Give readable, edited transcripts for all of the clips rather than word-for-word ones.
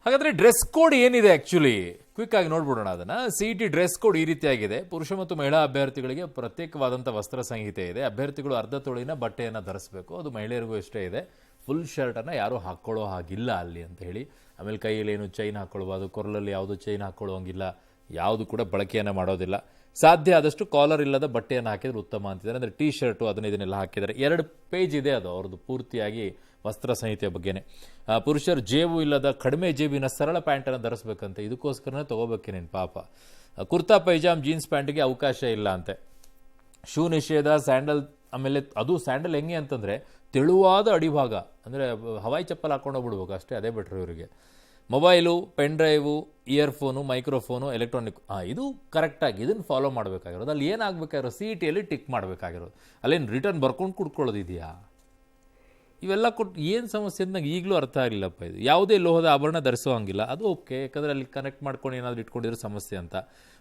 ಹಾಗಾದ್ರೆ dress code ಏನಿದೆ actually quick ಆಗಿ ನೋಡ್ಬಿಡೋಣ ಅದನ್ನ. ಸಿಇಟಿ ಡ್ರೆಸ್ ಕೋಡ್ ಈ ರೀತಿಯಾಗಿದೆ. ಪುರುಷ ಮತ್ತು ಮಹಿಳಾ ಅಭ್ಯರ್ಥಿಗಳಿಗೆ ಪ್ರತ್ಯೇಕವಾದಂಥ ವಸ್ತ್ರ ಸಂಹಿತೆ ಇದೆ. ಅಭ್ಯರ್ಥಿಗಳು ಅರ್ಧ ತೊಳಿನ ಬಟ್ಟೆಯನ್ನು ಧರಿಸಬೇಕು. ಅದು ಮಹಿಳೆಯರಿಗೂ ಇಷ್ಟೇ ಇದೆ. ಫುಲ್ ಶರ್ಟನ್ನು ಯಾರೂ ಹಾಕ್ಕೊಳ್ಳೋ ಹಾಗಿಲ್ಲ ಅಲ್ಲಿ ಅಂತ ಹೇಳಿ. ಆಮೇಲೆ ಕೈಯಲ್ಲಿ ಏನು ಚೈನ್ ಹಾಕ್ಕೊಳ್ಬಾರ್ದು, ಕೊರಲಲ್ಲಿ ಯಾವುದು ಚೈನ್ ಹಾಕ್ಕೊಳ್ಳೋಂಗಿಲ್ಲ, ಯಾವುದು ಕೂಡ ಬಳಕೆಯನ್ನು ಮಾಡೋದಿಲ್ಲ. ಸಾಧ್ಯ ಆದಷ್ಟು ಕಾಲರ್ ಇಲ್ಲದ ಬಟ್ಟೆಯನ್ನು ಹಾಕಿದ್ರೆ ಉತ್ತಮ ಅಂತಿದ್ದಾರೆ. ಅಂದರೆ ಟೀ ಶರ್ಟು ಇದನ್ನೆಲ್ಲ ಹಾಕಿದ್ದಾರೆ. 2 ಪೇಜ್ ಇದೆ ಅದು ಅವ್ರದ್ದು ಪೂರ್ತಿಯಾಗಿ ವಸ್ತ್ರ ಸಂಹಿತೆಯ ಬಗ್ಗೆನೇ. ಪುರುಷರು ಜೇಬು ಇಲ್ಲದ ಕಡಿಮೆ ಜೇಬಿನ ಸರಳ ಪ್ಯಾಂಟನ್ನು ಧರಿಸ್ಬೇಕಂತೆ. ಇದಕ್ಕೋಸ್ಕರನೇ ತೊಗೋಬೇಕೇನೇನು ಪಾಪ. ಕುರ್ತಾ ಪೈಜಾಮ್ ಜೀನ್ಸ್ ಪ್ಯಾಂಟ್ಗೆ ಅವಕಾಶ ಇಲ್ಲ ಅಂತೆ. ಶೂ ನಿಷೇಧ, ಸ್ಯಾಂಡಲ್. ಆಮೇಲೆ ಅದು ಸ್ಯಾಂಡಲ್ ಹೆಂಗೆ ಅಂತಂದರೆ ತೆಳುವಾದ ಅಡಿಭಾಗ, ಅಂದರೆ ಹವಾಯಿ ಚಪ್ಪಲ್ ಹಾಕೊಂಡು ಹೋಗ್ಬಿಡ್ಬೇಕು ಅಷ್ಟೇ, ಅದೇ ಬೆಟ್ರು ಇವರಿಗೆ. Mobile, pen drive, earphone, microphone, electronic, ಇದು ಕರೆಕ್ಟಾಗಿ ಇದನ್ನು ಫಾಲೋ ಮಾಡಬೇಕಾಗಿರೋದು. ಅಲ್ಲಿ ಏನಾಗಬೇಕಾಗಿರೋದು, CET ಟಿಕ್ ಮಾಡಬೇಕಾಗಿರೋದು. ಅಲ್ಲೇನು ರಿಟರ್ನ್ ಬರ್ಕೊಂಡು ಕುಡ್ಕೊಳ್ಳೋದಿದೆಯಾ? ಇವೆಲ್ಲ ಕೊಟ್ಟು ಏನು ಸಮಸ್ಯೆ ಅಂತ ನಂಗೆ ಈಗಲೂ ಅರ್ಥ ಆಗಲಿಲ್ಲಪ್ಪ. ಇದು ಯಾವುದೇ ಲೋಹದ ಆಭರಣ ಧರಿಸೋ ಹಂಗಿಲ್ಲ, ಅದು ಓಕೆ, ಯಾಕಂದರೆ ಅಲ್ಲಿ ಕನೆಕ್ಟ್ ಮಾಡ್ಕೊಂಡು ಏನಾದರೂ ಇಟ್ಕೊಂಡಿರೋ ಸಮಸ್ಯೆ ಅಂತ.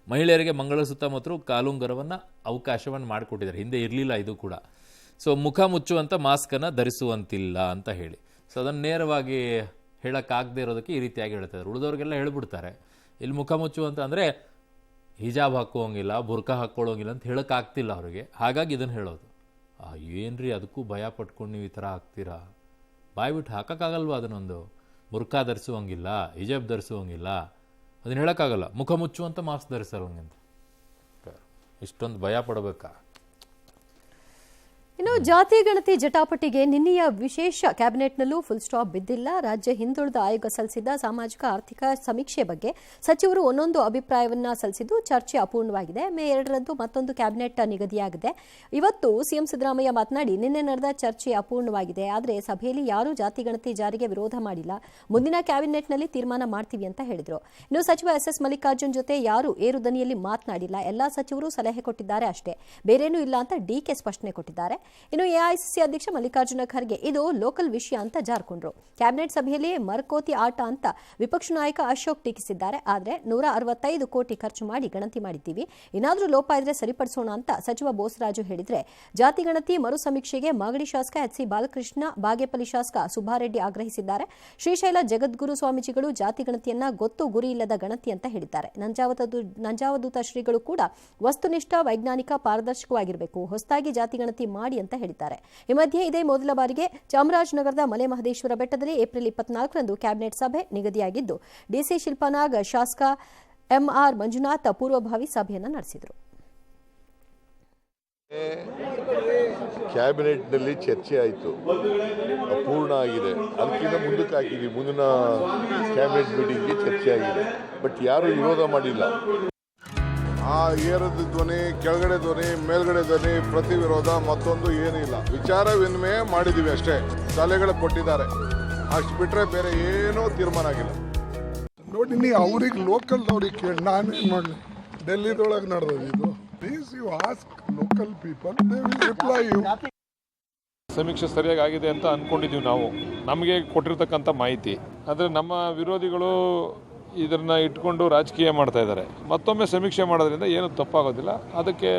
ಮಹಿಳೆಯರಿಗೆ ಮಂಗಳಸೂತ್ರ ಮತ್ತು ಕಾಲುಂಗರವನ್ನು ಅವಕಾಶವನ್ನು ಮಾಡಿಕೊಟ್ಟಿದ್ದಾರೆ. ಹಿಂದೆ ಇರಲಿಲ್ಲ ಇದು ಕೂಡ. ಸೊ ಮುಖ ಮುಚ್ಚುವಂಥ ಮಾಸ್ಕನ್ನು ಧರಿಸುವಂತಿಲ್ಲ ಅಂತ ಹೇಳಿ. ಸೊ ಅದನ್ನು ನೇರವಾಗಿ ಹೇಳೋಕ್ಕಾಗದೇ ಇರೋದಕ್ಕೆ ಈ ರೀತಿಯಾಗಿ ಹೇಳ್ತಾರೆ. ಉಳಿದವ್ರಿಗೆಲ್ಲ ಹೇಳ್ಬಿಡ್ತಾರೆ. ಇಲ್ಲಿ ಮುಖ ಮುಚ್ಚುವಂತ ಅಂದರೆ ಹಿಜಾಬ್ ಹಾಕೋಂಗಿಲ್ಲ, ಬುರ್ಕಾ ಹಾಕ್ಕೊಳ್ಳೋಂಗಿಲ್ಲ ಅಂತ ಹೇಳೋಕ್ಕಾಗ್ತಿಲ್ಲ ಅವರಿಗೆ. ಹಾಗಾಗಿ ಇದನ್ನು ಹೇಳೋದು. ಏನ್ರಿ ಅದಕ್ಕೂ ಭಯ ಪಟ್ಕೊಂಡು ನೀವು ಈ ಥರ ಹಾಕ್ತೀರಾ? ಬಾಯ್ಬಿಟ್ಟು ಹಾಕೋಕ್ಕಾಗಲ್ವ ಅದನ್ನೊಂದು? ಬುರ್ಕಾ ಧರಿಸುವಂಗಿಲ್ಲ, ಹಿಜಾಬ್ ಧರಿಸುವಂಗಿಲ್ಲ, ಅದನ್ನು ಹೇಳೋಕ್ಕಾಗಲ್ಲ. ಮುಖ ಮುಚ್ಚುವಂಥ ಮಾಸ್ಕ್ ಧರಿಸೋಂಗಂತ ಇಷ್ಟೊಂದು ಭಯ ಪಡಬೇಕಾ? ಇನ್ನು ಜಾತಿ ಗಣತಿ ಜಟಾಪಟಿಗೆ ನಿನ್ನೆಯ ವಿಶೇಷ ಕ್ಯಾಬಿನೆಟ್ನಲ್ಲೂ ಫುಲ್ ಸ್ಟಾಪ್ ಬಿದ್ದಿಲ್ಲ. ರಾಜ್ಯ ಹಿಂದುಳಿದ ಆಯೋಗ ಸಲ್ಲಿಸಿದ್ದ ಸಾಮಾಜಿಕ ಆರ್ಥಿಕ ಸಮೀಕ್ಷೆ ಬಗ್ಗೆ ಸಚಿವರು ಒಂದೊಂದು ಅಭಿಪ್ರಾಯವನ್ನ ಸಲ್ಲಿಸಿದ್ದು ಚರ್ಚೆ ಅಪೂರ್ಣವಾಗಿದೆ. ಮೇ 2ರಂದು ಮತ್ತೊಂದು ಕ್ಯಾಬಿನೆಟ್ ನಿಗದಿಯಾಗಿದೆ. ಇವತ್ತು ಸಿಎಂ ಸಿದ್ದರಾಮಯ್ಯ ಮಾತನಾಡಿ, ನಿನ್ನೆ ನಡೆದ ಚರ್ಚೆ ಅಪೂರ್ಣವಾಗಿದೆ, ಆದರೆ ಸಭೆಯಲ್ಲಿ ಯಾರೂ ಜಾತಿ ಗಣತಿ ಜಾರಿಗೆ ವಿರೋಧ ಮಾಡಿಲ್ಲ, ಮುಂದಿನ ಕ್ಯಾಬಿನೆಟ್ನಲ್ಲಿ ತೀರ್ಮಾನ ಮಾಡ್ತೀವಿ ಅಂತ ಹೇಳಿದರು. ಇನ್ನು ಸಚಿವ SS ಮಲ್ಲಿಕಾರ್ಜುನ್ ಜೊತೆ ಯಾರೂ ಏರು ದನಿಯಲ್ಲಿ ಮಾತನಾಡಿಲ್ಲ, ಎಲ್ಲಾ ಸಚಿವರು ಸಲಹೆ ಕೊಟ್ಟಿದ್ದಾರೆ ಅಷ್ಟೇ, ಬೇರೇನೂ ಇಲ್ಲ ಅಂತ DK ಸ್ಪಷ್ಟನೆ ಕೊಟ್ಟಿದ್ದಾರೆ. ಇನ್ನು AICC ಅಧ್ಯಕ್ಷ ಮಲ್ಲಿಕಾರ್ಜುನ ಖರ್ಗೆ ಇದು ಲೋಕಲ್ ವಿಷಯ ಅಂತ ಜಾರ್ಕೊಂಡ್ರು. ಕ್ಯಾಬಿನೆಟ್ ಸಭೆಯಲ್ಲಿ ಮರಕೋತಿ ಆಟ ಅಂತ ವಿಪಕ್ಷ ನಾಯಕ ಅಶೋಕ್ ಟೀಕಿಸಿದ್ದಾರೆ. ಆದರೆ 165 ಕೋಟಿ ಖರ್ಚು ಮಾಡಿ ಗಣತಿ ಮಾಡಿದ್ದೀವಿ, ಏನಾದರೂ ಲೋಪ ಇದ್ರೆ ಸರಿಪಡಿಸೋಣ ಅಂತ ಸಚಿವ ಬೋಸರಾಜು ಹೇಳಿದ್ರೆ, ಜಾತಿ ಗಣತಿ ಮರು ಸಮೀಕ್ಷೆಗೆ ಮಾಗಡಿ ಶಾಸಕ HC ಬಾಲಕೃಷ್ಣ, ಬಾಗೇಪಲ್ಲಿ ಶಾಸಕ ಸುಬ್ಬಾರೆಡ್ಡಿ ಆಗ್ರಹಿಸಿದ್ದಾರೆ. ಶ್ರೀಶೈಲ ಜಗದ್ಗುರು ಸ್ವಾಮೀಜಿಗಳು ಜಾತಿ ಗಣತಿಯನ್ನ ಗೊತ್ತು ಗುರಿ ಇಲ್ಲದ ಗಣತಿ ಅಂತ ಹೇಳಿದ್ದಾರೆ. ನಂಜಾವಧೂತ ಶ್ರೀಗಳು ಕೂಡ ವಸ್ತುನಿಷ್ಠ, ವೈಜ್ಞಾನಿಕ, ಪಾರದರ್ಶಕವಾಗಿರಬೇಕು, ಹೊಸದಾಗಿ ಜಾತಿ ಗಣತಿ ಮಾಡಿ ಅಂತ ಹೇಳಿದ್ದಾರೆ. ಈ ಮಧ್ಯೆ ಇದೇ ಮೊದಲ ಬಾರಿಗೆ ಚಾಮರಾಜನಗರದ ಮಲೆ ಮಹದೇಶ್ವರ ಬೆಟ್ಟದಲ್ಲಿ ಏಪ್ರಿಲ್ 24ರಂದು ಕ್ಯಾಬಿನೆಟ್ ಸಭೆ ನಿಗದಿಯಾಗಿದ್ದು, DC ಶಿಲ್ಪನಾಗ್, ಶಾಸಕ MR ಮಂಜುನಾಥ್ ಪೂರ್ವಭಾವಿ ಸಭೆಯನ್ನು ನಡೆಸಿದರು. ಕ್ಯಾಬಿನೆಟ್ನಲ್ಲಿ ಚರ್ಚೆ ಆಯಿತು, ಅಪೂರ್ಣ ಆಗಿದೆ. ಅದಕ್ಕಿಂತ ಮುಂದಕ್ಕೆ ಹಾಕಿದ್ವಿ, ಮುಂದಿನ ಕ್ಯಾಬಿನೆಟ್ ಮೀಟಿಂಗ್ಗೆ ಚರ್ಚೆ ಆಗಿದೆ. ಬಟ್ ಯಾರೂ ವಿರೋಧ ಮಾಡಿಲ್ಲ. ಏರದ ಧ್ವನಿ, ಕೆಳಗಡೆ ಧ್ವನಿ, ಮೇಲ್ಗಡೆ ಧ್ವನಿ, ಪ್ರತಿ ವಿರೋಧ ಮತ್ತೊಂದು ಏನಿಲ್ಲ. ವಿಚಾರ ವಿನಿಮಯ ಮಾಡಿದ್ದೀವಿ ಅಷ್ಟೇ, ಸಲಹೆಗಳು ಕೊಟ್ಟಿದ್ದಾರೆ, ಅಷ್ಟು ಬಿಟ್ಟರೆ ಬೇರೆ ಏನೂ ತೀರ್ಮಾನ ಆಗಿಲ್ಲ. ನೋಡಿ, ನೀವು ಅವ್ರಿಗೆ ಲೋಕಲ್ದವ್ರಿಗೆ ಕೇಳಿ ನಾನೇನು ಮಾಡಲಿ? ಡೆಲ್ಲಿದೊಳಗೆ ನಡೆದದು ಇದು. Please you ask local people, they will reply you. ಸಮೀಕ್ಷೆ ಸರಿಯಾಗಿ ಆಗಿದೆ ಅಂತ ಅಂದ್ಕೊಂಡಿದ್ದೀವಿ ನಾವು, ನಮಗೆ ಕೊಟ್ಟಿರ್ತಕ್ಕಂಥ ಮಾಹಿತಿ. ಆದರೆ ನಮ್ಮ ವಿರೋಧಿಗಳು ಇದನ್ನು ಇಟ್ಕೊಂಡು ರಾಜಕೀಯ ಮಾಡ್ತಾ ಇದ್ದಾರೆ. ಮತ್ತೊಮ್ಮೆ ಸಮೀಕ್ಷೆ ಮಾಡೋದ್ರಿಂದ ಏನು ತಪ್ಪಾಗೋದಿಲ್ಲ. ಅದಕ್ಕೆ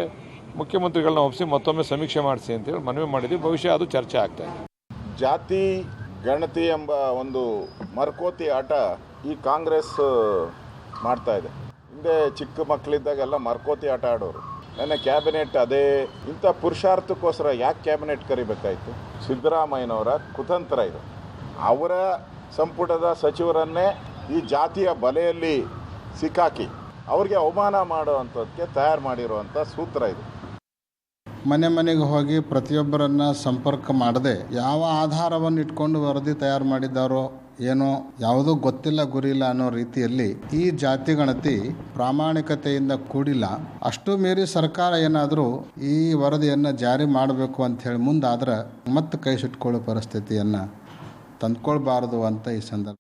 ಮುಖ್ಯಮಂತ್ರಿಗಳನ್ನ ಒಪ್ಪಿಸಿ ಮತ್ತೊಮ್ಮೆ ಸಮೀಕ್ಷೆ ಮಾಡಿಸಿ ಅಂತೇಳಿ ಮನವಿ ಮಾಡಿದ್ವಿ. ಭವಿಷ್ಯ ಅದು ಚರ್ಚೆ ಆಗ್ತಾ ಇದೆ. ಜಾತಿ ಗಣತಿ ಎಂಬ ಒಂದು ಮರಕೋತಿ ಆಟ ಈ ಕಾಂಗ್ರೆಸ್ ಮಾಡ್ತಾ ಇದೆ. ಹಿಂದೆ ಚಿಕ್ಕ ಮಕ್ಕಳಿದ್ದಾಗೆಲ್ಲ ಮರಕೋತಿ ಆಟ ಆಡೋರು. ನನ್ನ ಕ್ಯಾಬಿನೆಟ್ ಅದೇ ಇಂಥ ಪುರುಷಾರ್ಥಕ್ಕೋಸ್ಕರ ಯಾಕೆ ಕ್ಯಾಬಿನೆಟ್ ಕರಿಬೇಕಾಯಿತು? ಸಿದ್ದರಾಮಯ್ಯನವರ ಕುತಂತ್ರ ಇದು. ಅವರ ಸಂಪುಟದ ಸಚಿವರನ್ನೇ ಈ ಜಾತಿಯ ಬಲೆಯಲ್ಲಿ ಸಿಕ್ಕಾಕಿ ಅವ್ರಿಗೆ ಅವಮಾನ ಮಾಡುವಂಥದ್ದಕ್ಕೆ ತಯಾರು ಮಾಡಿರುವಂಥ ಸೂತ್ರ ಇದು. ಮನೆ ಮನೆಗೆ ಹೋಗಿ ಪ್ರತಿಯೊಬ್ಬರನ್ನ ಸಂಪರ್ಕ ಮಾಡದೆ ಯಾವ ಆಧಾರವನ್ನು ಇಟ್ಕೊಂಡು ವರದಿ ತಯಾರು ಮಾಡಿದ್ದಾರೋ ಏನೋ, ಯಾವುದೂ ಗೊತ್ತಿಲ್ಲ ಗುರಿಯಿಲ್ಲ ಅನ್ನೋ ರೀತಿಯಲ್ಲಿ ಈ ಜಾತಿ ಗಣತಿ ಪ್ರಾಮಾಣಿಕತೆಯಿಂದ ಕೂಡಿಲ್ಲ. ಅಷ್ಟು ಮೀರಿ ಸರ್ಕಾರ ಏನಾದರೂ ಈ ವರದಿಯನ್ನು ಜಾರಿ ಮಾಡಬೇಕು ಅಂತ ಹೇಳಿ ಮುಂದಾದ್ರೆ ಮತ್ತೆ ಕೈ ಸುಟ್ಕೊಳ್ಳೋ ಪರಿಸ್ಥಿತಿಯನ್ನು ತಂದ್ಕೊಳ್ಬಾರ್ದು ಅಂತ ಈ ಸಂದರ್ಭ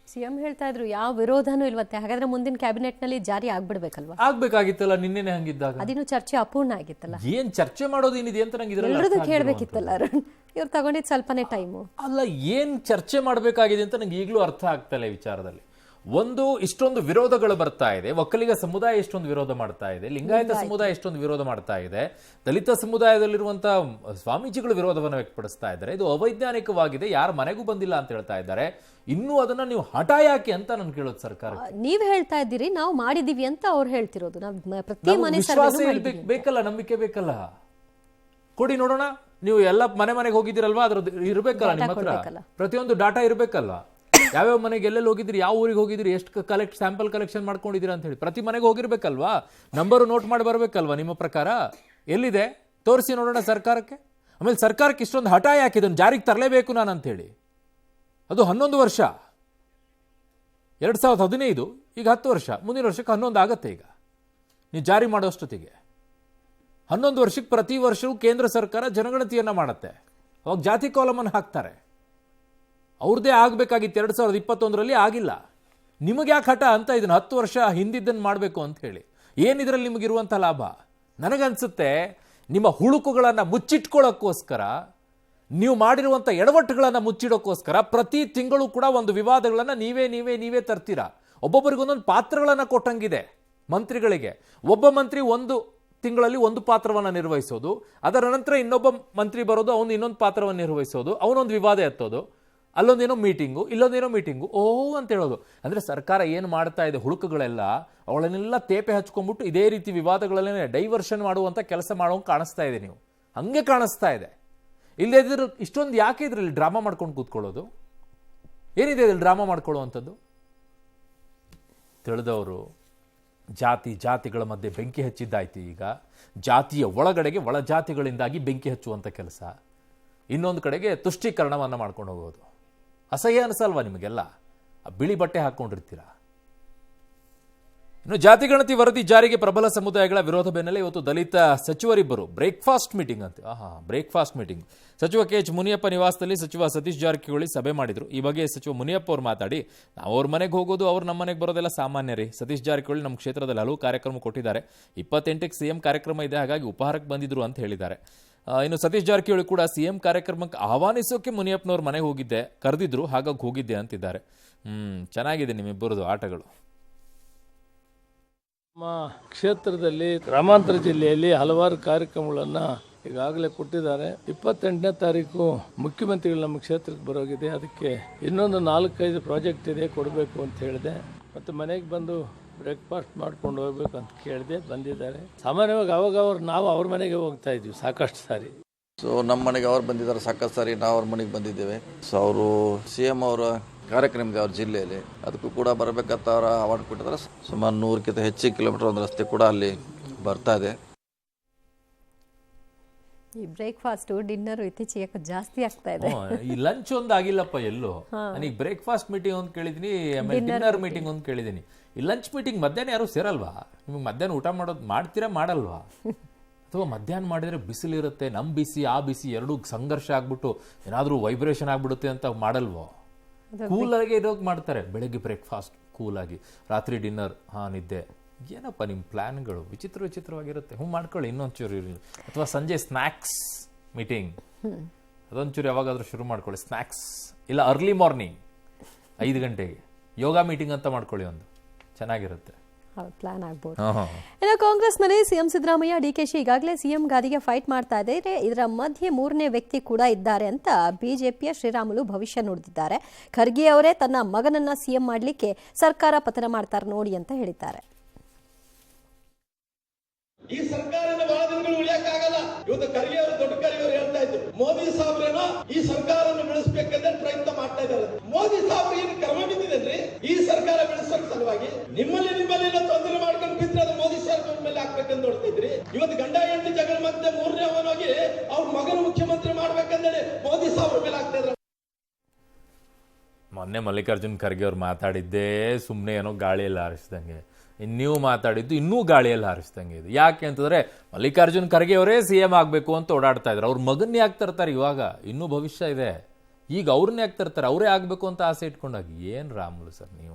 ಸಿಎಂ ಹೇಳ್ತಾ ಇದ್ರು, ಯಾವ ವಿರೋಧನೂ ಇಲ್ವತ್ತೆ. ಹಾಗಾದ್ರೆ ಮುಂದಿನ ಕ್ಯಾಬಿನೆಟ್ ನಲ್ಲಿ ಜಾರಿ ಆಗ್ಬಿಡ್ಬೇಕಲ್ವಾ? ಆಗ್ಬೇಕಾಗಿತ್ತಲ್ಲ, ನಿನ್ನೆನೆ ಹಂಗಿದ್ದಾಗ. ಅದಿನ್ನು ಚರ್ಚೆ ಅಪೂರ್ಣ ಆಗಿತ್ತಲ್ಲ. ಏನ್ ಚರ್ಚೆ ಮಾಡೋದು ಏನಿದೆ ಅಂತ ನಂಗೆ ಎಲ್ಲರದ್ದು ಕೇಳಬೇಕಿತ್ತಲ್ಲ ಅರುಣ್. ಇವ್ರು ತಗೊಂಡಿದ್ದು ಸ್ವಲ್ಪನೇ ಟೈಮು ಅಲ್ಲ. ಏನ್ ಚರ್ಚೆ ಮಾಡಬೇಕಾಗಿದೆ ಅಂತ ನಂಗೆ ಈಗಲೂ ಅರ್ಥ ಆಗ್ತಾ ಇಲ್ಲ ಈ ವಿಚಾರದಲ್ಲಿ. ಒಂದು ಇಷ್ಟೊಂದು ವಿರೋಧಗಳು ಬರ್ತಾ ಇದೆ, ಒಕ್ಕಲಿಗ ಸಮುದಾಯ ಇಷ್ಟೊಂದು ವಿರೋಧ ಮಾಡ್ತಾ ಇದೆ, ಲಿಂಗಾಯತ ಸಮುದಾಯ ಇಷ್ಟೊಂದು ವಿರೋಧ ಮಾಡ್ತಾ ಇದೆ, ದಲಿತ ಸಮುದಾಯದಲ್ಲಿರುವಂತಹ ಸ್ವಾಮೀಜಿಗಳು ವಿರೋಧವನ್ನು ವ್ಯಕ್ತಪಡಿಸ್ತಾ ಇದ್ದಾರೆ. ಇದು ಅವೈಜ್ಞಾನಿಕವಾಗಿದೆ, ಯಾರ ಮನೆಗೂ ಬಂದಿಲ್ಲ ಅಂತ ಹೇಳ್ತಾ ಇದ್ದಾರೆ. ಇನ್ನೂ ಅದನ್ನ ನೀವು ಹಠ ಯಾಕೆ ಅಂತ ನಾನು ಕೇಳೋದು ಸರ್ಕಾರ. ನೀವ್ ಹೇಳ್ತಾ ಇದ್ದೀರಿ ನಾವು ಮಾಡಿದೀವಿ ಅಂತ ಅವ್ರು ಹೇಳ್ತಿರೋದು. ನಾವು ಪ್ರತಿ ಮನೆ ವಿಶ್ವಾಸ ಬೇಕಲ್ಲ, ನಂಬಿಕೆ ಬೇಕಲ್ಲ. ಕೊಡಿ ನೋಡೋಣ. ನೀವು ಎಲ್ಲ ಮನೆಗೆ ಹೋಗಿದ್ದೀರಲ್ವಾ, ಅದ್ರದ್ದು ಇರ್ಬೇಕಲ್ಲ ನಿಮ್ಮ ಹತ್ರ, ಪ್ರತಿಯೊಂದು ಡಾಟಾ ಇರ್ಬೇಕಲ್ಲ. ಯಾವ್ಯಾವ ಮನೆಗೆ ಎಲ್ಲೆಲ್ಲಿ ಹೋಗಿದ್ರಿ, ಯಾವ ಊರಿಗೆ ಹೋಗಿದ್ರಿ, ಎಷ್ಟು ಸ್ಯಾಂಪಲ್ ಕಲೆಕ್ಷನ್ ಮಾಡ್ಕೊಂಡಿದ್ದೀರಾ ಅಂತ ಹೇಳಿ ಪ್ರತಿ ಮನೆಗೆ ಹೋಗಿರ್ಬೇಕಲ್ವಾ, ನಂಬರು ನೋಟ್ ಮಾಡಿ ಬರ್ಬೇಕಲ್ವಾ. ನಿಮ್ಮ ಪ್ರಕಾರ ಎಲ್ಲಿದೆ ತೋರಿಸಿ ನೋಡೋಣ ಸರ್ಕಾರಕ್ಕೆ. ಆಮೇಲೆ ಸರ್ಕಾರಕ್ಕೆ ಇಷ್ಟೊಂದು ಹಠ ಯಾಕೆ ಇದನ್ನು ಜಾರಿಗೆ ತರಲೇಬೇಕು ನಾನು ಅಂತ ಹೇಳಿ? ಅದು 11 ವರ್ಷ, 2015, ಈಗ 10 ವರ್ಷ, ಮುಂದಿನ ವರ್ಷಕ್ಕೆ 11 ಆಗತ್ತೆ. ಈಗ ನೀವು ಜಾರಿ ಮಾಡೋಷ್ಟೊತ್ತಿಗೆ 11 ವರ್ಷಕ್ಕೆ ಪ್ರತಿ ವರ್ಷವೂ ಕೇಂದ್ರ ಸರ್ಕಾರ ಜನಗಣತಿಯನ್ನ ಮಾಡುತ್ತೆ. ಅವಾಗ ಜಾತಿ ಕಾಲಮನ್ನು ಹಾಕ್ತಾರೆ. ಅವ್ರದ್ದೇ ಆಗಬೇಕಾಗಿತ್ತು 2021ರಲ್ಲಿ, ಆಗಿಲ್ಲ. ನಿಮಗೆ ಯಾಕೆ ಹಠ ಅಂತ ಇದನ್ನು 10 ವರ್ಷ ಹಿಂದಿದ್ದನ್ನು ಮಾಡಬೇಕು ಅಂತ ಹೇಳಿ? ಏನಿದ್ರಲ್ಲಿ ನಿಮಗಿರುವಂಥ ಲಾಭ? ನನಗನ್ಸುತ್ತೆ ನಿಮ್ಮ ಹುಳುಕುಗಳನ್ನು ಮುಚ್ಚಿಟ್ಕೊಳ್ಳೋಕ್ಕೋಸ್ಕರ, ನೀವು ಮಾಡಿರುವಂಥ ಎಡವಟ್ಟುಗಳನ್ನು ಮುಚ್ಚಿಡೋಕ್ಕೋಸ್ಕರ ಪ್ರತಿ ತಿಂಗಳು ಕೂಡ ಒಂದು ವಿವಾದಗಳನ್ನು ನೀವೇ ತರ್ತೀರಾ. ಒಬ್ಬೊಬ್ಬರಿಗೊಂದೊಂದು ಪಾತ್ರಗಳನ್ನು ಕೊಟ್ಟಂಗಿದೆ ಮಂತ್ರಿಗಳಿಗೆ. ಒಬ್ಬ ಮಂತ್ರಿ ಒಂದು ತಿಂಗಳಲ್ಲಿ ಒಂದು ಪಾತ್ರವನ್ನು ನಿರ್ವಹಿಸೋದು, ಅದರ ನಂತರ ಇನ್ನೊಬ್ಬ ಮಂತ್ರಿ ಬರೋದು, ಅವನು ಇನ್ನೊಂದು ಪಾತ್ರವನ್ನು ನಿರ್ವಹಿಸೋದು, ಅವನೊಂದು ವಿವಾದ ಎತ್ತೋದು, ಅಲ್ಲೊಂದೇನೋ ಮೀಟಿಂಗು, ಇಲ್ಲೊಂದೇನೋ ಮೀಟಿಂಗು, ಅಂತ ಹೇಳೋದು. ಅಂದರೆ ಸರ್ಕಾರ ಏನು ಮಾಡ್ತಾ ಇದೆ, ಹುಳುಕುಗಳೆಲ್ಲ ಅವಳನ್ನೆಲ್ಲ ತೇಪೆ ಹಚ್ಕೊಂಡ್ಬಿಟ್ಟು ಇದೇ ರೀತಿ ವಿವಾದಗಳನ್ನೇ ಡೈವರ್ಷನ್ ಮಾಡುವಂಥ ಕೆಲಸ ಮಾಡೋಂಗೆ ಕಾಣಿಸ್ತಾ ಇದೆ. ನೀವು ಹಂಗೆ ಕಾಣಿಸ್ತಾ ಇದೆ. ಇಲ್ಲದೇ ಇದ್ರೆ ಇಷ್ಟೊಂದು ಯಾಕೆ ಇದ್ರಲ್ಲಿ ಡ್ರಾಮಾ ಮಾಡ್ಕೊಂಡು ಕೂತ್ಕೊಳ್ಳೋದು? ಏನಿದೆ ಇದ್ರಲ್ಲಿ ಡ್ರಾಮಾ ಮಾಡ್ಕೊಳ್ಳುವಂಥದ್ದು? ತಿಳಿದವರು ಜಾತಿಗಳ ಮಧ್ಯೆ ಬೆಂಕಿ ಹಚ್ಚಿದ್ದಾಯ್ತು. ಈಗ ಜಾತಿಯ ಒಳಗಡೆಗೆ ಒಳ ಜಾತಿಗಳಿಂದಾಗಿ ಬೆಂಕಿ ಹಚ್ಚುವಂಥ ಕೆಲಸ, ಇನ್ನೊಂದು ಕಡೆಗೆ ತುಷ್ಟೀಕರಣವನ್ನು ಮಾಡ್ಕೊಂಡು ಹೋಗೋದು. ಅಸಹ್ಯ ಅನಿಸಲ್ವಾ ನಿಮಗೆಲ್ಲ? ಬಿಳಿ ಬಟ್ಟೆ ಹಾಕ್ಕೊಂಡಿರ್ತೀರ. ಇನ್ನು ಜಾತಿಗಣತಿ ವರದಿ ಜಾರಿಗೆ ಪ್ರಬಲ ಸಮುದಾಯಗಳ ವಿರೋಧ ಬೆನ್ನಲ್ಲೇ ಇವತ್ತು ದಲಿತ ಸಚಿವರಿಬ್ಬರು ಬ್ರೇಕ್ಫಾಸ್ಟ್ ಮೀಟಿಂಗ್ ಅಂತೆ. Breakfast meeting. ಸಚಿವ KH ಮುನಿಯಪ್ಪ ನಿವಾಸದಲ್ಲಿ ಸಚಿವ ಸತೀಶ್ ಜಾರಕಿಹೊಳಿ ಸಭೆ ಮಾಡಿದ್ರು. ಈ ಬಗ್ಗೆ ಸಚಿವ ಮುನಿಯಪ್ಪ ಅವರು ಮಾತಾಡಿ, ನಾವು ಅವ್ರ ಮನೆಗೆ ಹೋಗೋದು, ಅವ್ರು ನಮ್ಮ ಮನೆಗೆ ಬರೋದೆಲ್ಲ ಸಾಮಾನ್ಯ ರೀ. ಸತೀಶ್ ಜಾರಕಿಹೊಳಿ ನಮ್ಮ ಕ್ಷೇತ್ರದಲ್ಲಿ ಹಲವು ಕಾರ್ಯಕ್ರಮ ಕೊಟ್ಟಿದ್ದಾರೆ. 28ಕ್ಕೆ CM ಕಾರ್ಯಕ್ರಮ ಇದೆ, ಹಾಗಾಗಿ ಉಪಹಾರಕ್ಕೆ ಬಂದಿದ್ರು ಅಂತ ಹೇಳಿದ್ದಾರೆ. ಇನ್ನು ಸತೀಶ್ ಜಾರಕಿಹೊಳಿ ಕೂಡ CM ಕಾರ್ಯಕ್ರಮಕ್ಕೆ ಆಹ್ವಾನಿಸೋಕೆ ಮುನಿಯಪ್ಪನವ್ರ ಮನೆಗೆ ಹೋಗಿದ್ದೆ, ಕರೆದಿದ್ರು, ಹಾಗಾಗಿ ಹೋಗಿದ್ದೆ ಅಂತಿದ್ದಾರೆ. ಚೆನ್ನಾಗಿದೆ ನಿಮ್ಮಿಬ್ಬರದು ಆಟಗಳು. ನಮ್ಮ ಕ್ಷೇತ್ರದಲ್ಲಿ ಗ್ರಾಮಾಂತರ ಜಿಲ್ಲೆಯಲ್ಲಿ ಹಲವಾರು ಕಾರ್ಯಕ್ರಮಗಳನ್ನು ಈಗಾಗಲೇ ಕೊಟ್ಟಿದ್ದಾರೆ. 28ನೇ ತಾರೀಕು ಮುಖ್ಯಮಂತ್ರಿಗಳು ನಮ್ಮ ಕ್ಷೇತ್ರಕ್ಕೆ ಬರೋಗಿದೆ. ಅದಕ್ಕೆ ಇನ್ನೊಂದು 4-5 ಪ್ರಾಜೆಕ್ಟ್ ಇದೆ, ಕೊಡಬೇಕು ಅಂತ ಹೇಳಿದೆ. ಮತ್ತು ಮನೆಗೆ ಬಂದು ಬ್ರೇಕ್ಫಾಸ್ಟ್ ಮಾಡ್ಕೊಂಡು ಹೋಗ್ಬೇಕು ಅಂತ ಕೇಳಿದೆ, ಬಂದಿದ್ದಾರೆ. ಸಾಮಾನ್ಯವಾಗಿ ಅವಾಗ ನಾವು ಅವ್ರ ಮನೆಗೆ ಹೋಗ್ತಾ ಇದ್ವಿ ಸಾಕಷ್ಟು ಸಾರಿ. ಸೊ ನಮ್ಮ ಮನೆಗೆ ಅವ್ರು ಬಂದಿದ್ದಾರೆ ಸಾಕಷ್ಟು ಸಾರಿ, ನಾವು ಅವ್ರ ಮನೆಗೆ ಬಂದಿದ್ದೇವೆ. ಸೊ ಅವರು CM ಅವರ ಕಾರ್ಯಕ್ರಮ ಇದೆ ಅವ್ರ ಜಿಲ್ಲೆಯಲ್ಲಿ, ಅದಕ್ಕೂ ಕೂಡ ಬರಬೇಕಂತ ಅವರ ಅವಾರ್ಡ್ ಕೊಟ್ಟಿದ್ದಾರೆ. ಸುಮಾರು 100ಕ್ಕಿಂತ ಹೆಚ್ಚು ಕಿಲೋಮೀಟರ್ ಒಂದು ರಸ್ತೆ ಕೂಡ ಅಲ್ಲಿ ಬರ್ತಾ ಇದೆ. ಈ ಬ್ರೇಕ್ಫಾಸ್ಟ್ ಡಿನ್ನರ್ ಇತ್ತೀಚೆಗೆ ಜಾಸ್ತಿ ಆಗ್ತಾ ಇದೆ. ಈ ಲಂಚ್ ಒಂದು ಆಗಿಲ್ಲಪ್ಪ ಎಲ್ಲೋ. ನನಗೆ ಬ್ರೇಕ್ಫಾಸ್ಟ್ ಮೀಟಿಂಗ್ ಒಂದು ಕೇಳಿದೀನಿ, ಆಮೇಲೆ ಡಿನ್ನರ್ ಮೀಟಿಂಗ್ ಒಂದು ಕೇಳಿದೀನಿ. ಈ ಲಂಚ್ ಮೀಟಿಂಗ್ ಮಧ್ಯಾಹ್ನ ಯಾರು ಸೇರಲ್ವಾ? ನಿಮಗೆ ಮಧ್ಯಾಹ್ನ ಊಟ ಮಾಡ್ತೀರಾ ಮಾಡಲ್ವಾ? ಅಥವಾ ಮಧ್ಯಾಹ್ನ ಮಾಡಿದ್ರೆ ಬಿಸಿಲಿರುತ್ತೆ, ನಮ್ಮ ಬಿಸಿ ಆ ಬಿಸಿ ಎರಡೂ ಸಂಘರ್ಷ ಆಗ್ಬಿಟ್ಟು ಏನಾದರೂ ವೈಬ್ರೇಷನ್ ಆಗ್ಬಿಡುತ್ತೆ ಅಂತ ಮಾಡಲ್ವೋ? ಕೂಲಾಗಿ ಇರೋಕೆ ಮಾಡ್ತಾರೆ. ಬೆಳಗ್ಗೆ ಬ್ರೇಕ್ಫಾಸ್ಟ್ ಕೂಲಾಗಿ, ರಾತ್ರಿ ಡಿನ್ನರ್ ನಿದ್ದೆ. ಏನಪ್ಪ ನಿಮ್ಮ ಪ್ಲ್ಯಾನ್ಗಳು ವಿಚಿತ್ರವಾಗಿರುತ್ತೆ. ಮಾಡ್ಕೊಳ್ಳಿ ಇನ್ನೊಂಚೂರು. ಅಥವಾ ಸಂಜೆ ಸ್ನ್ಯಾಕ್ಸ್ ಮೀಟಿಂಗ್, ಅದೊಂಚೂರು ಯಾವಾಗಾದ್ರೂ ಶುರು ಮಾಡ್ಕೊಳ್ಳಿ. ಸ್ನ್ಯಾಕ್ಸ್ ಇಲ್ಲ ಅರ್ಲಿ ಮಾರ್ನಿಂಗ್ 5 ಗಂಟೆಗೆ ಯೋಗ ಮೀಟಿಂಗ್ ಅಂತ ಮಾಡ್ಕೊಳ್ಳಿ, ಒಂದು ಚೆನ್ನಾಗಿರುತ್ತೆ. ಪ್ಲಾನ್ ಆಗ್ಬೋದು. ಇನ್ನು ಕಾಂಗ್ರೆಸ್ನಲ್ಲಿ CM ಸಿದ್ದರಾಮಯ್ಯ, DKಶ ಈಗಾಗಲೇ CM ಗಾದಿಗೆ ಫೈಟ್ ಮಾಡ್ತಾ ಇದ್ದಾರೆ. ಇದರ ಮಧ್ಯೆ 3ನೇ ವ್ಯಕ್ತಿ ಕೂಡ ಇದ್ದಾರೆ ಅಂತ ಬಿಜೆಪಿಯ ಶ್ರೀರಾಮುಲು ಭವಿಷ್ಯ ನುಡಿದಿದ್ದಾರೆ. ಖರ್ಗೆ ಅವರೇ ತನ್ನ ಮಗನನ್ನ CM ಮಾಡಲಿಕ್ಕೆ ಸರ್ಕಾರ ಪತನ ಮಾಡ್ತಾರೆ ನೋಡಿ ಅಂತ ಹೇಳಿದ್ದಾರೆ. ಈ ಸರ್ಕಾರನ ಬಹಳ ದಿನಗಳು ಉಳಿಯಕ್ಕಾಗಲ್ಲ. ಇವತ್ತು ಖರ್ಗೆ ಅವರು, ದೊಡ್ಡ ಖರ್ಗೆ ಅವರು ಹೇಳ್ತಾ ಇದ್ರು, ಮೋದಿ ಸಾಹೇಬ್ರೇನೋ ಈ ಸರ್ಕಾರವನ್ನು ಬೆಳೆಸಬೇಕಂತ ಪ್ರಯತ್ನ ಮಾಡ್ತಾ ಇದ್ದಾರೆ. ಮೋದಿ ಸಾಹೇಬ್ರು ಏನು ಕ್ರಮ ಬಿದ್ದಿದೆ ಈ ಸರ್ಕಾರ ಬೆಳೆಸೋಕ್ ಸಲುವಾಗಿ? ನಿಮ್ಮಲ್ಲಿ ತೊಂದರೆ ಮಾಡ್ಕೊಂಡು ಬಿದ್ರೆ ಅದು ಮೋದಿ ಸಾಹೇಬ್ರ ಮೇಲೆ ಹಾಕ್ಬೇಕಂತ ನೋಡ್ತಾ ಇದ್ರಿ. ಇವತ್ತು ಗಂಡ ಹೆಂಡತಿ ಜಗಳ ಮತ್ತೆ 3ನೇ ಅವನಾಗಿ ಅವ್ರ ಮಗನ ಮುಖ್ಯಮಂತ್ರಿ ಮಾಡ್ಬೇಕಂದೇಳಿ ಮೋದಿ ಸಾಹೇಬ್ರ ಮೇಲೆ ಆಗ್ತಾ ಇದ್ದಾರೆ. ಮೊನ್ನೆ ಮಲ್ಲಿಕಾರ್ಜುನ್ ಖರ್ಗೆ ಅವ್ರು ಮಾತಾಡಿದ್ದೇ ಸುಮ್ಮನೆ ಏನೋ ಗಾಳಿಯಲ್ಲಿ ಹಾರಿಸಿದಂಗೆ, ನೀವು ಮಾತಾಡಿದ್ದು ಇನ್ನೂ ಗಾಳಿಯಲ್ಲಿ ಹಾರಿಸಿದಂಗೆ ಇದು. ಯಾಕೆ ಅಂತಂದ್ರೆ ಮಲ್ಲಿಕಾರ್ಜುನ್ ಖರ್ಗೆ ಅವರೇ CM ಆಗಬೇಕು ಅಂತ ಓಡಾಡ್ತಾ ಇದ್ರು. ಅವ್ರ ಮಗನ್ನೇ ಯಾಕೆ ತರ್ತಾರೆ? ಇವಾಗ ಇನ್ನೂ ಭವಿಷ್ಯ ಇದೆ. ಈಗ ಅವ್ರನ್ನೇ ಯಾಕೆ ತರ್ತಾರೆ? ಅವರೇ ಆಗಬೇಕು ಅಂತ ಆಸೆ ಇಟ್ಕೊಂಡಾಗ. ಏನು ರಾಮುಲು ಸರ್ ನೀವು?